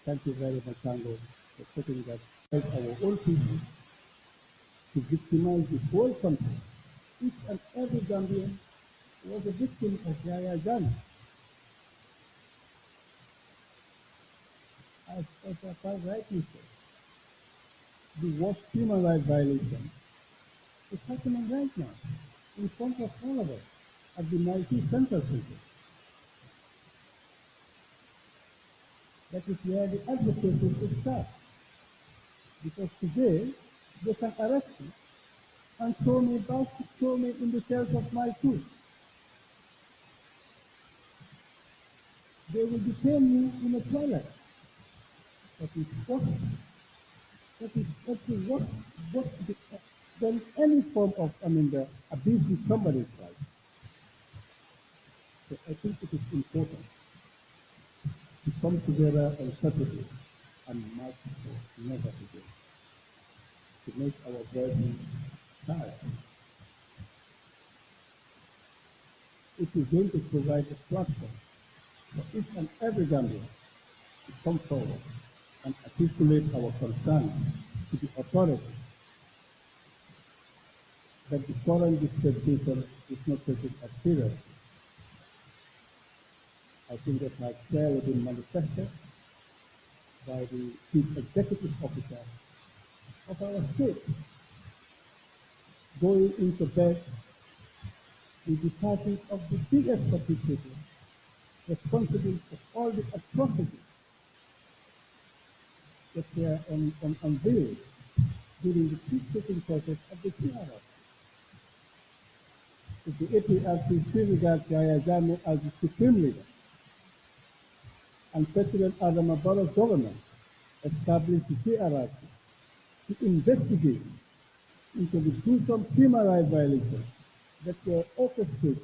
Speaker 6: Thank you very much, Tango, for putting that as our own people to victimize the whole country. Each and every Gambian was a victim of Yahya Jammeh. As Dr. rightly said, the worst human rights violation is happening right now in front of all of us at the multi-center center.
Speaker 5: That is where the advocacy will start. Because today, they can arrest me and throw me in the cells of my food. They will detain me in a toilet. That is what, that is what the, then any form of, the abusing somebody's right. So I think it is important to come together on Saturday and march for never again, to make our voices heard. It is going to provide a platform for each and every Gambian to come forward and articulate our concerns to the authorities that the current dispensation is not taken as seriously. I think that has clearly been manifested by the chief executive officer of our state going into bed with the party of the biggest participant responsible for all the atrocities that were unveiled during the peacekeeping process of the TRF. If the APRC still regards Yahya Jammeh as the supreme leader, and President Adam Barrow's government established the TRC to investigate into the gruesome human rights violations that were orchestrated,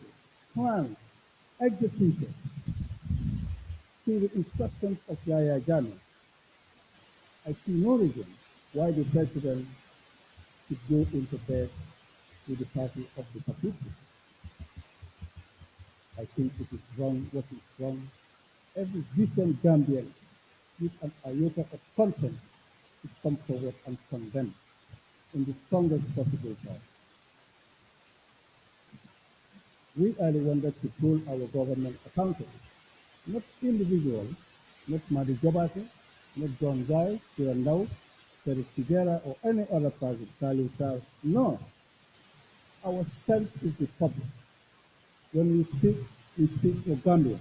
Speaker 5: planned, executed through the instructions of Yahya Jammeh. I see no reason why the president should go into bed with the party of the Pacific. I think it is wrong what is wrong. Every decent Gambian with an iota of conscience should come forward and condemn in the strongest possible terms. We are the ones that should hold our government accountable, not individuals, not Madi Jobate, not John Guy, Kirandau, Terry Figuera, or any other person, Sally Charles. No, our stance is the public. When we speak for Gambia.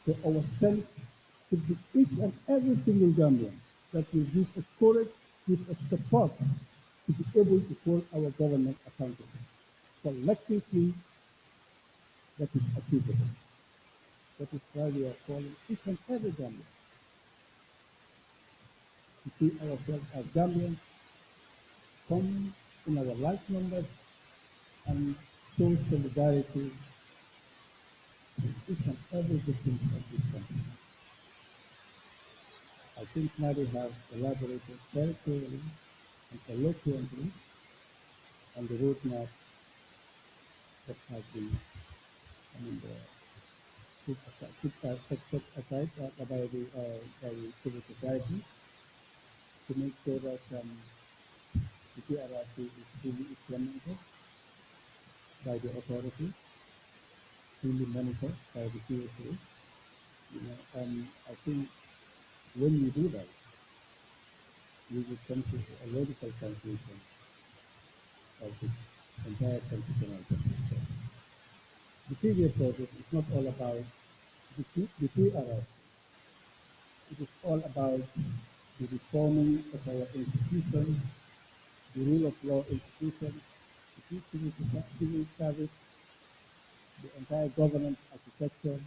Speaker 5: So our stance should be each and every single Gambian that will give us courage, give us support to be able to hold our government accountable. Collectively, that is achievable. That is why we are calling each and every Gambian to see ourselves as Gambians, come in our large numbers and show solidarity with each and every victim of this country. I think Mary has elaborated very clearly and eloquently on the roadmap that has been, put aside by the civil society to make sure that the PRRC is fully implemented by the authorities, fully monitored by the PSA. I think when you do that, you will come to a logical conclusion of the entire constitutional justice. The previous process is not all about the PRRC. It is all about the reforming of our institutions, the rule of law institutions, the civil service, the entire governance architecture,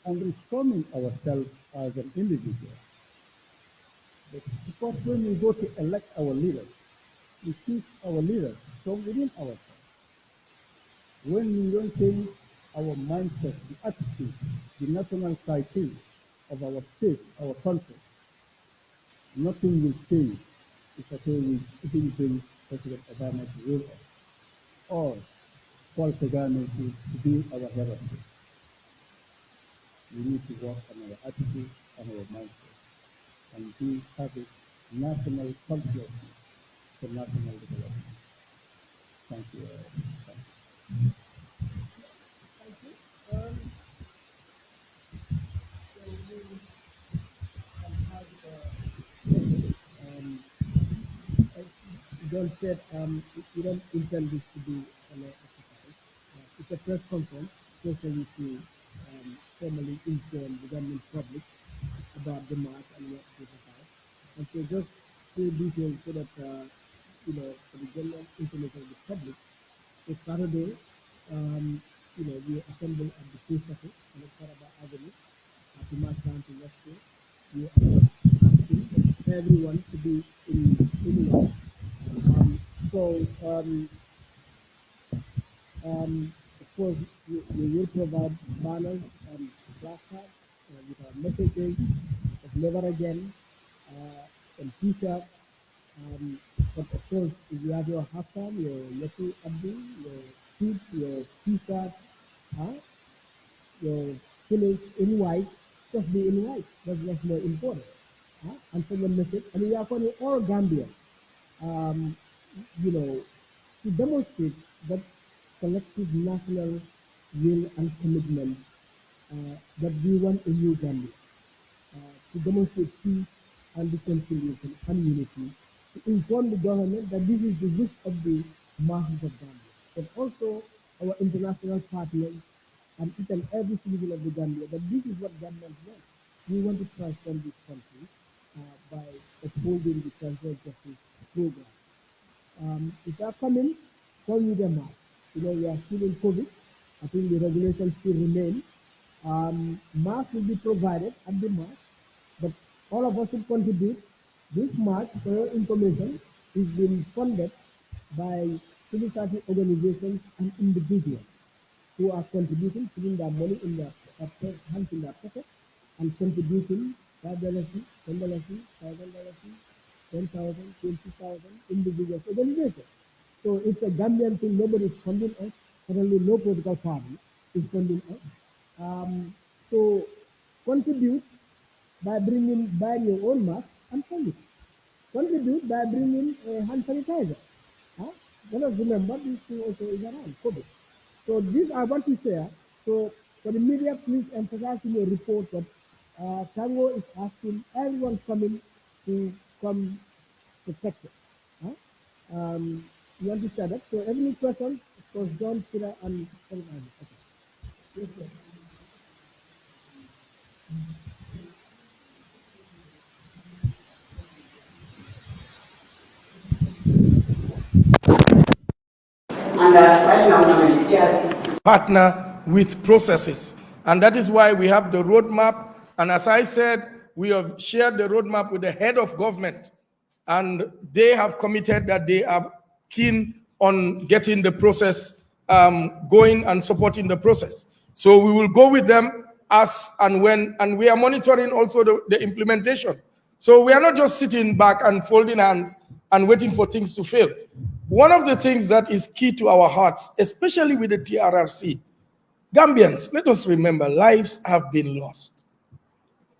Speaker 5: and reforming ourselves as an individual. But because when we go to elect our leaders, we choose our leaders from within ourselves. When we don't change our mindset, the attitude, the national psyche of our state, our country, nothing will change if at all we didn't bring President Obama to rule us or Paul Kagame to be our hero. We need to work on our attitude and our mindset and we have a national consciousness for national development. Thank you. Thank you. Um, John said we don't intend this to be an exercise. It's a press conference, especially to formally inform the government public about the march and what it is about. And so just few details so that, for the general information of the public. So Saturday, we assemble at the post office on Saraba Avenue to march down to West. We are asking everyone to be in line. So, of course, we will provide banners and placards with our messages of never again and t-shirts. But of course, if you have your haftan, your yeti abdi, your suit, your t-shirt, your finish in white, just be in white. That's more important. And send a message. And we are calling all Gambia, um, to demonstrate that collective national will and commitment that we want a new Gambia, to demonstrate peace and reconciliation and unity, to inform the government that this is the wish of the masses of Gambia, but also our international partners and each and every citizen of the Gambia that this is what Gambians want. We want to transform this country by upholding the transfer justice program. If they are coming, call me them out. We are still in COVID. I think the regulations still remain. Masks will be provided at the march, but all of us should contribute. This march, for your information, is being funded by civil society organizations and individuals who are contributing, putting their money in their hands in their pocket, and contributing $5, $10, $5, 10,000, 20,000 individuals organizations. So it's a Gambian thing. Nobody is funding us. Certainly, no political party is funding us. So contribute by buying your own mask and send it. Contribute by bringing a hand sanitizer. Let us remember this thing also is around COVID. So this I want to share. So for the media, please emphasize in your report that Tango is asking everyone coming to come protected. You understand that? So every person, of course, John, Kira, and everybody. Okay. Yes, sir.
Speaker 8: And right now, I'm just
Speaker 6: partner with processes. And that is why we have the roadmap. And as I said, we have shared the roadmap with the head of government. And they have committed that they are keen on getting the process going and supporting the process. So we will go with them as and when, and we are monitoring also the implementation. So we are not just sitting back and folding hands and waiting for things to fail. One of the things that is key to our hearts, especially with the TRRC, Gambians, let us remember, lives have been lost.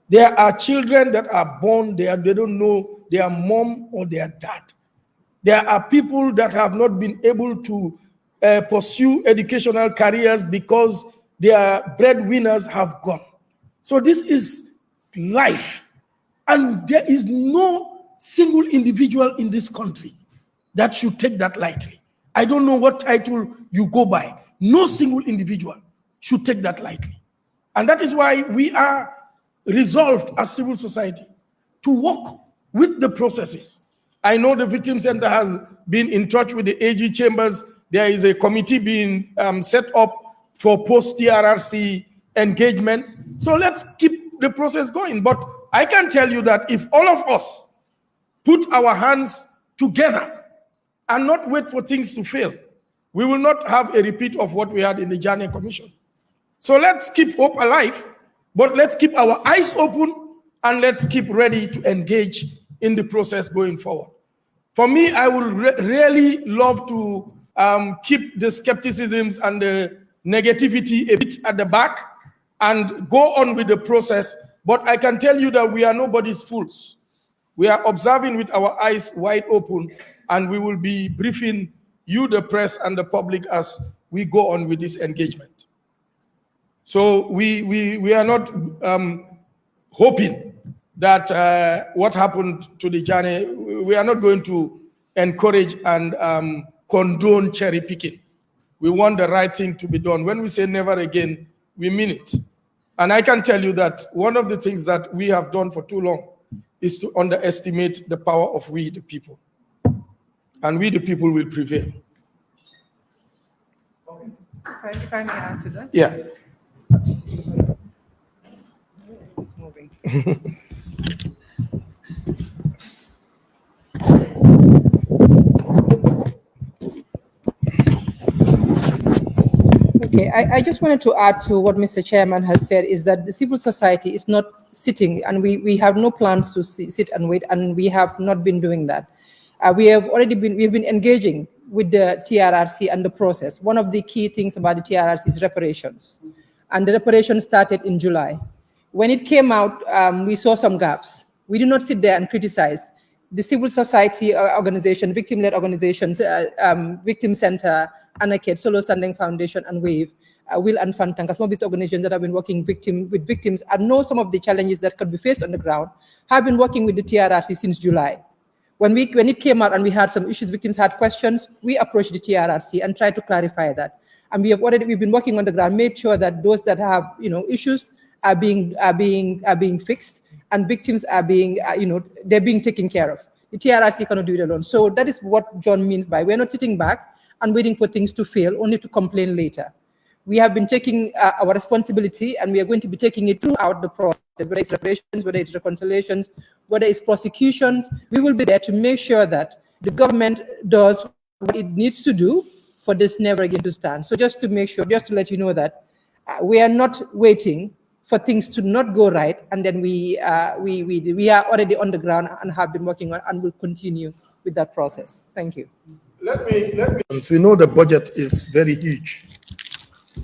Speaker 6: There are children that are born, they don't know their mom or their dad. There are people that have not been able to pursue educational careers because their breadwinners have gone. So this is life. And there is no single individual in this country that should take that lightly. I don't know what title you go by. No single individual should take that lightly. And that is why we are resolved as civil society to work with the processes. I know the Victim Center has been in touch with the AG chambers. There is a committee being set up for post-TRRC engagements. So let's keep the process going. But I can tell you that if all of us put our hands together and not wait for things to fail, we will not have a repeat of what we had in the Janneh Commission. So let's keep hope alive, but let's keep our eyes open and let's keep ready to engage in the process going forward. For me, I would really love to keep the skepticisms and the negativity a bit at the back and go on with the process. But I can tell you that we are nobody's fools. We are observing with our eyes wide open, and we will be briefing you, the press, and the public as we go on with this engagement. So we are not hoping that what happened to the Janneh, we are not going to encourage and condone cherry picking. We want the right thing to be done. When we say never again, we mean it. And I can tell you that one of the things that we have done for too long is to underestimate the power of we the people. And we the people will prevail.
Speaker 7: If I may add to that.
Speaker 6: Yeah.
Speaker 7: It's moving. Okay, I just wanted to add to what Mr. Chairman has said is that the civil society is not sitting, and we have no plans to sit and wait, and we have not been doing that. We've been engaging with the TRRC and the process. One of the key things about the TRRC is reparations, and the reparations started in July. When it came out, we saw some gaps. We did not sit there and criticize. The civil society organization, victim-led organizations, Victim Center, Anaked, Solo Standing Foundation, and WAVE, Will and Fantanka, some of these organizations that have been working with victims and know some of the challenges that could be faced on the ground, have been working with the TRRC since July. When it came out and we had some issues, victims had questions, we approached the TRRC and tried to clarify that. And we've been working on the ground, made sure that those that have issues are being fixed, and victims are being they're being taken care of. The TRRC cannot do it alone. So that is what John means by we're not sitting back and waiting for things to fail, only to complain later. We have been taking our responsibility, and we are going to be taking it throughout the process, whether it's reparations, whether it's reconciliations, whether it's prosecutions. We will be there to make sure that the government does what it needs to do for this never again to stand. So just to make sure, just to let you know that we are not waiting for things to not go right, and then we are already on the ground and have been working on and will continue with that process. Thank you.
Speaker 6: Let me. We know the budget is very huge.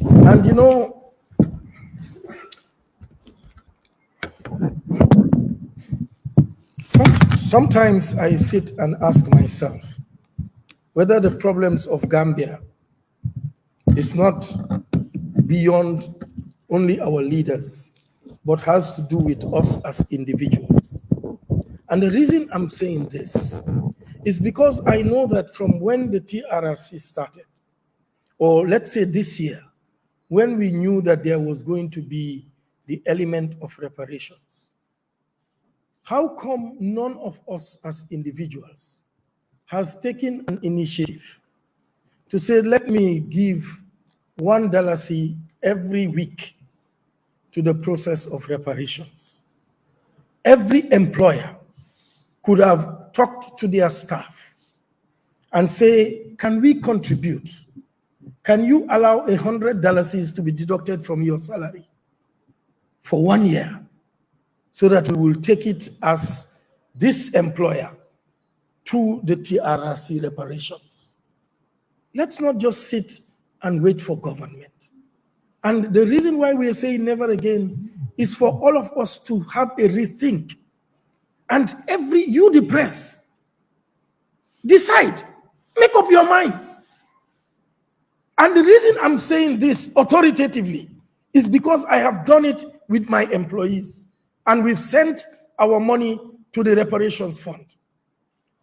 Speaker 6: And sometimes I sit and ask myself whether the problems of Gambia is not beyond only our leaders, but has to do with us as individuals. And the reason I'm saying this is because I know that from when the TRRC started, or let's say this year, when we knew that there was going to be the element of reparations, how come none of us as individuals has taken an initiative to say, let me give $1 every week to the process of reparations? Every employer could have talked to their staff and say, can we contribute? Can you allow $100 to be deducted from your salary for 1 year, so that we will take it as this employer to the TRRC reparations? Let's not just sit and wait for government. And the reason why we are saying never again is for all of us to have a rethink. And you the press, decide, make up your minds. And the reason I'm saying this authoritatively is because I have done it with my employees, and we've sent our money to the reparations fund.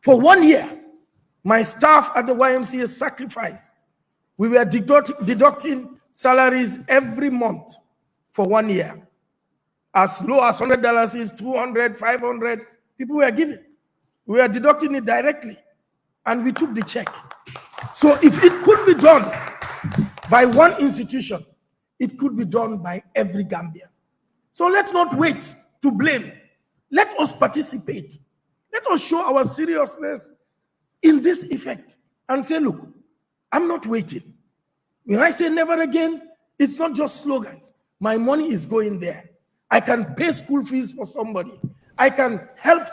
Speaker 6: For 1 year, my staff at the YMCA sacrificed. We were deducting salaries every month for 1 year. As low as $100 is $200, $500, people were giving. We were deducting it directly, and we took the check. So if it could be done by one institution, it could be done by every Gambian. So let's not wait to blame. Let us participate. Let us show our seriousness in this effect and say, look, I'm not waiting. When I say never again, it's not just slogans. My money is going there. I can pay school fees for somebody. I can help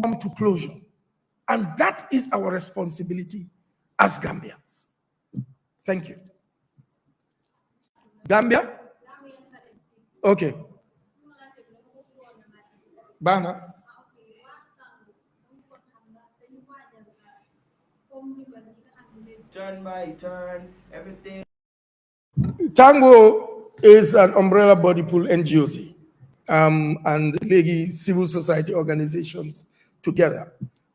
Speaker 6: come to closure. And that is our responsibility as Gambians. Thank you. Gambia? Okay. Bana.
Speaker 9: Turn by turn, everything.
Speaker 6: Tango is an umbrella body pool NGOs and legi civil society organizations together.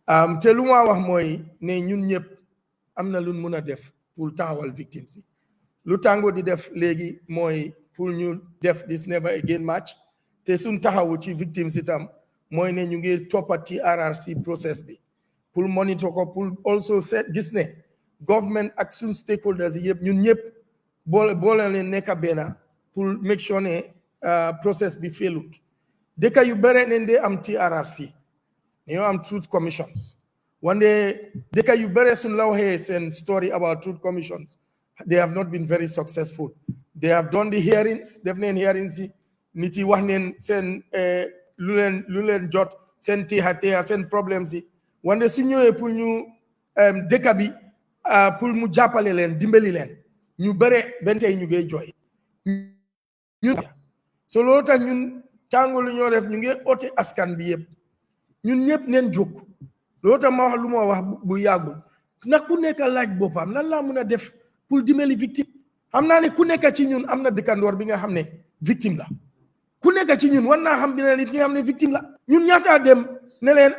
Speaker 6: Teluma wax moy ne ñun ñep amna luñ mëna def pour taxawal victims. lu Tango di def léegi mooy pour ñu def this never again match te suñ taxawu ci victimes itam mooy ne ñu ngi toppati RRC process bi pour monitor ko pour also set gis ne government ak suñ stakeholders yi yëpp ñun ñëpp boole leen nekk benn pour make sure ne process bi failut dëkk yu bare nañ dee am TRRC ñoo am truth commissions wante dëkk yu bare suñ la waxee seen story about truth commissions they have not been very successful. They have done the hearings, def neen hearings yi nit yi wax neen seen lu leen jot seen teexa seen problems yi wante su ñëwee pour ñu dëkk bi pour mu jàppale leen dimbali leen ñu bare benn tey ñu ngi jooy ñun so loolu tax ñun Tango lu ñoo def ñu ngi oote askan bi yëpp ñun ñëpp neen jóg loolu tax ma wax lu ma wax bu yàggul ndax ku nekk laaj boppam lan laa mun a def pour dimbali victime xam naa ne ku nekk ci ñun am na dëkkandoor bi nga xam ne victime la ku nekk ci ñun war naa xam bi ne nit ñi nga xam ne victime la ñun ñaataa dem ne leen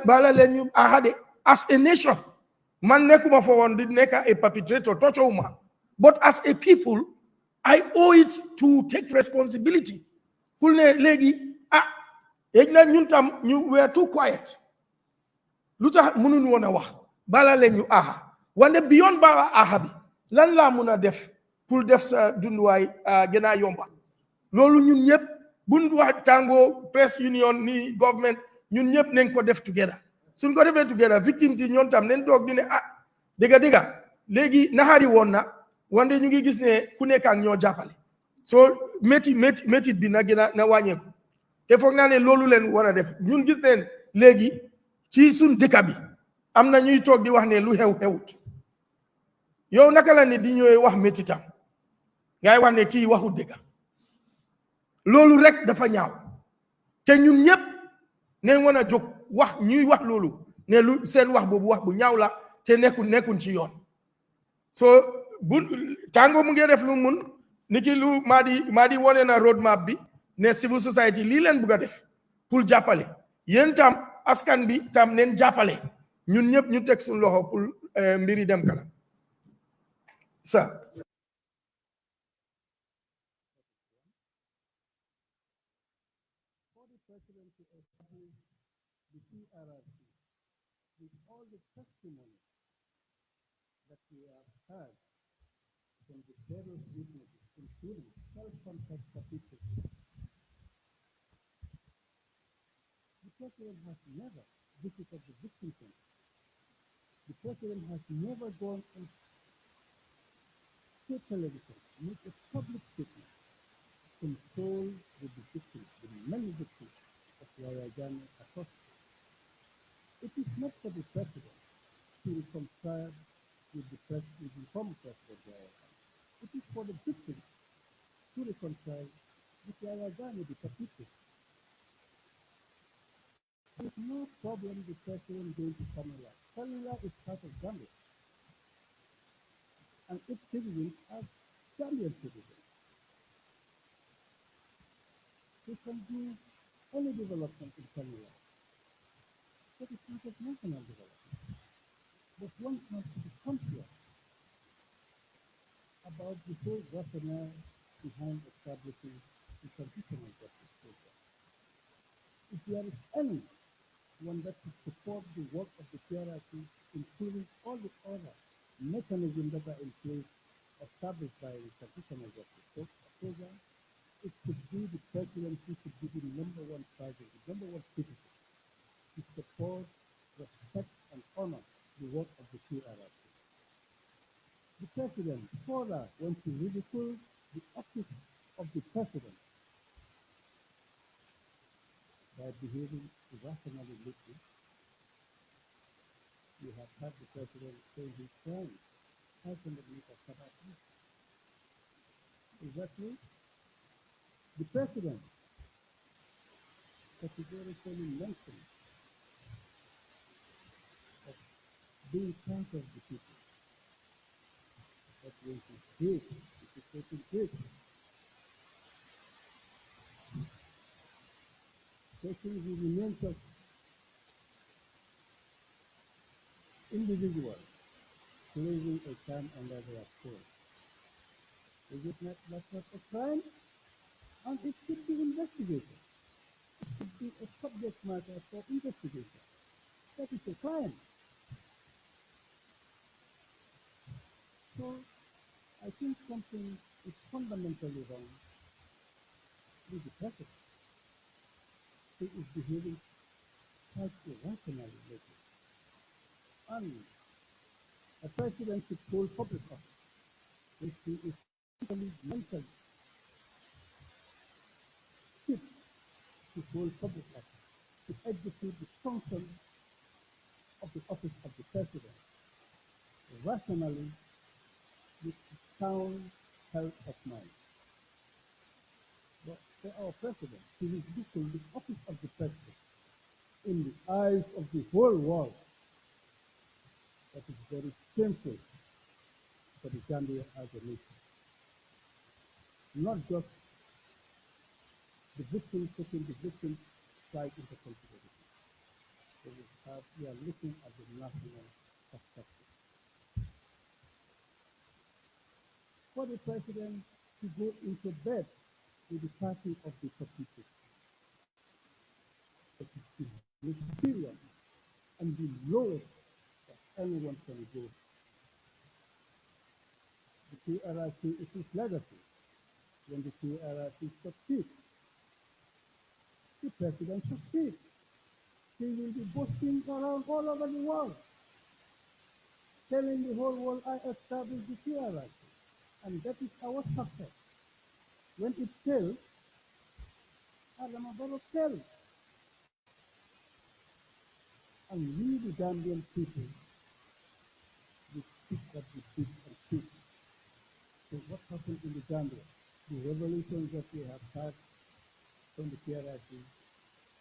Speaker 6: bala leen ñu ahade as a nation man nekkuma fa woon di nekk a perpetrator toccowuma but as a people I owe it to take responsibility pour ne léegi yéeg na ñun tam ñu we are too quiet lu tax mënuñu woon a wax bala leen ñu aha wante beyond bala aha bi lan laa mun a def pour def sa dunduwaay gën a yomba loolu ñun ñëpp buñ wax Tango press union ni government ñun ñëpp nañ ko def together suñ ko defee together victime ti ñoon tam nañ toog di ne dëgga léegi naxari woon na wante ñu ngi gis ne ku nekk ak ñoo jàppale soo métit bi na gën a na wàññeeku te foog naa ne loolu leen war a def ñun gis neen léegi ci suñ dëkk bi am na ñuy toog di wax ne lu xewut yow naka la ne di ñëwee wax métitam ngay wax ne kii waxut dëgg loolu rek dafa ñaaw te ñun ñëpp ne mën a jóg wax ñuy wax loolu ne lu seen wax boobu wax bu ñaaw la te nekkun ci yoon so bu Tango mu ngi def lu mun ni ki lu maa di wone na road map bi ne civil society lii leen bugg a def pour jàppale yéen tam askan bi tam neen jàppale ñun ñëpp ñu teg suñu loxo pour mbiri dem kanam ça
Speaker 5: For the president to establish the TRRC with all the testimony that we have heard from the various witnesses, including self-confessed participants, the president has never visited the victim center. The president has never gone on state television, make a public statement, console with the victims, the many victims of Yahya Jammeh atrocity. It is not for the president to reconcile with the former president Yahya Jammeh. It is for the victims to reconcile with Yahya Jammeh, the perpetrator. There is no problem the president going to Canada. Canada is part of Gambia. And its citizens are Gambian citizens. They can do any development in Canada. But it's not of national development. But one has to be conscious about the whole rationale behind establishing the transitional justice program. If there is anyone that should support the work of the TRRC, including all the other mechanisms that are in place established by the transitional justice program, it should be the president who should be the number one target, the number one citizen to support, respect, and honor the work of the TRRC. The president further wants to ridicule the office of the president by behaving irrationally lately. You have heard the president say he's trying 500 meters capacity. Is that true? The president categorically mentioned that being part of the people, that when he did, it is taking place. Taking the remains of individuals placing a term under their score. Is it not, that's not a crime? And it should be investigated. It should be a subject matter for investigation. That is a crime. So I think something is fundamentally wrong with the president. He is behaving quite irrationally lately. And a president should hold public office if he is mentally fit to hold public office, to execute the function of the office of the president rationally with sound health of mind. But for our president, he is using the office of the president in the eyes of the whole world. That is very shameful for the Gambia as a nation. Not just the victims taking the victims' side into consideration. We are looking at the national perspective. For the president to go into bed with the party of the people, that is the experience and the lowest that anyone can go. The TRRC is his legacy. When the TRRC succeeds, the president succeeds. He will be boasting around all over the world, telling the whole world, I established the TRRC. And that is our success. When it fails, Adama fails. And we, the Gambian people, we speak what we speak and speak. So what happened in the Gambia? The revolutions that we have had from the TRRC,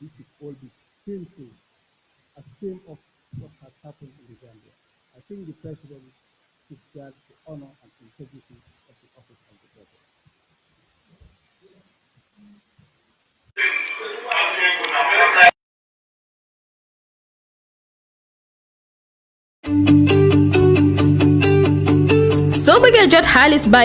Speaker 5: we should all be shameful, ashamed of what has happened in the Gambia. I think the president should guard the honor and integrity of the office of the president.
Speaker 10: soo bëggee jot xaalis by